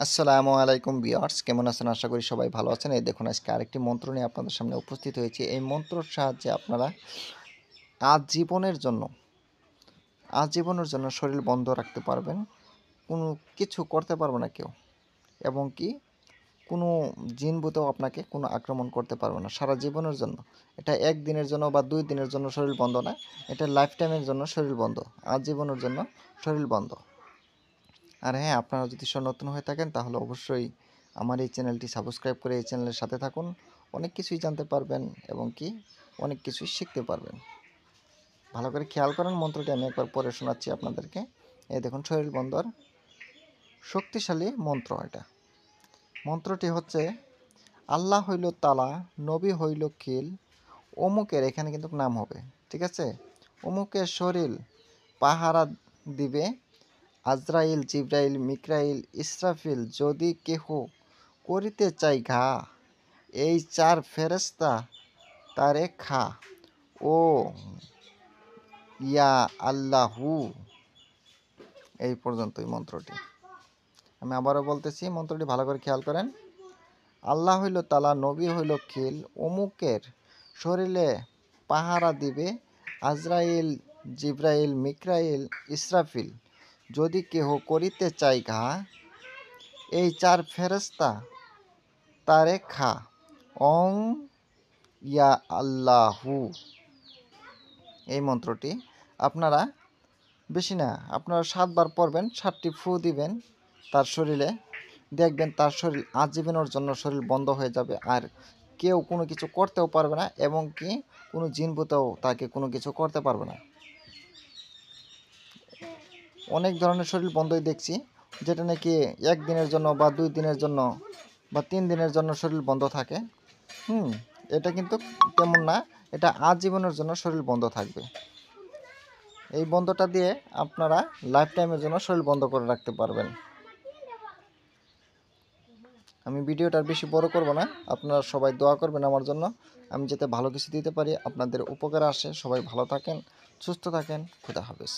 আসসালামু আলাইকুম ভিউয়ার্স, কেমন আছেন? আশা করি সবাই ভালো আছেন। এই দেখুন, আজকে আরেকটি মন্ত্র নিয়ে আপনাদের সামনে উপস্থিত হয়েছি। এই মন্ত্রর সাহায্যে আপনারা আজীবনের জন্য শরীর বন্ধ রাখতে পারবেন। কোনো কিছু করতে পারবে না কেউ, এবং কি কোনো জিনভূতও আপনাকে কোনো আক্রমণ করতে পারবে না সারা জীবনের জন্য। এটা একদিনের জন্য বা 2 দিনের জন্য শরীর বন্ধ না, এটা লাইফ টাইমের জন্য শরীর বন্ধ, আজীবনের জন্য শরীর বন্ধ। আর হ্যাঁ, আপনারা যদি নতুন হয়ে থাকেন তাহলে অবশ্যই আমার এই চ্যানেলটি সাবস্ক্রাইব করে এই চ্যানেলের সাথে থাকুন। অনেক কিছুই জানতে পারবেন এবং কি অনেক কিছুই শিখতে পারবেন। ভালো করে খেয়াল করেন, মন্ত্রটি আমি একবার পড়ে শোনাচ্ছি আপনাদেরকে। এই দেখুন, শরীর বন্ধর শক্তিশালী মন্ত্র এটা। মন্ত্রটি হচ্ছে, আল্লাহ হইল তালা, নবী হইল খিল, অমুকের, এখানে কিন্তু নাম হবে, ঠিক আছে, অমুকের শরীর পাহারা দিবে আজরাইল, জিবরাইল, মিকরাইল, ইসরাফিল, যদি কেহ করিতে চাই ঘা, এই 4 ফেরেশতা তারে খা, ও ইয়া আল্লাহু। এই পর্যন্তই মন্ত্রটি। আমি আবারও বলতেছি, মন্ত্রটি ভালো করে খেয়াল করেন। আল্লাহ হইল তালা, নবী হইল খিল, অমুকের শরীরে পাহারা দিবে আজরাইল, জিবরাইল, মিকরাইল, ইসরাফিল, যদি কেহ করিতে চাই ঘা, এই 4 ফেরেশতা তারে খা, অং ইয়া আল্লাহু। এই মন্ত্রটি আপনারা বেশি না, আপনারা 7 বার পড়বেন, 7টি ফু দিবেন তার শরীরে, দেখবেন তার শরীর আজীবনের জন্য শরীর বন্ধ হয়ে যাবে, আর কেউ কোনো কিছু করতেও পারবে না, এবং কি কোনো জিনভূতও তাকে কোনো কিছু করতে পারবে না। অনেক ধরনের শরীর বন্ধই দেখছি, যেটা নাকি 1 দিনের জন্য বা 2 দিনের জন্য বা 3 দিনের জন্য শরীর বন্ধ থাকে। এটা কিন্তু তেমন না, এটা আজীবনের জন্য শরীর বন্ধ থাকবে। এই বন্ধটা দিয়ে আপনারা লাইফ টাইমের জন্য শরীর বন্ধ করে রাখতে পারবেন। আমি ভিডিওটা বেশি বড় করব না, আপনারা সবাই দোয়া করবেন আমার জন্য, আমি যাতে ভালো কিছু দিতে পারি, আপনাদের উপকারে আসে। সবাই ভালো থাকেন, সুস্থ থাকেন, খুদা হাফেজ।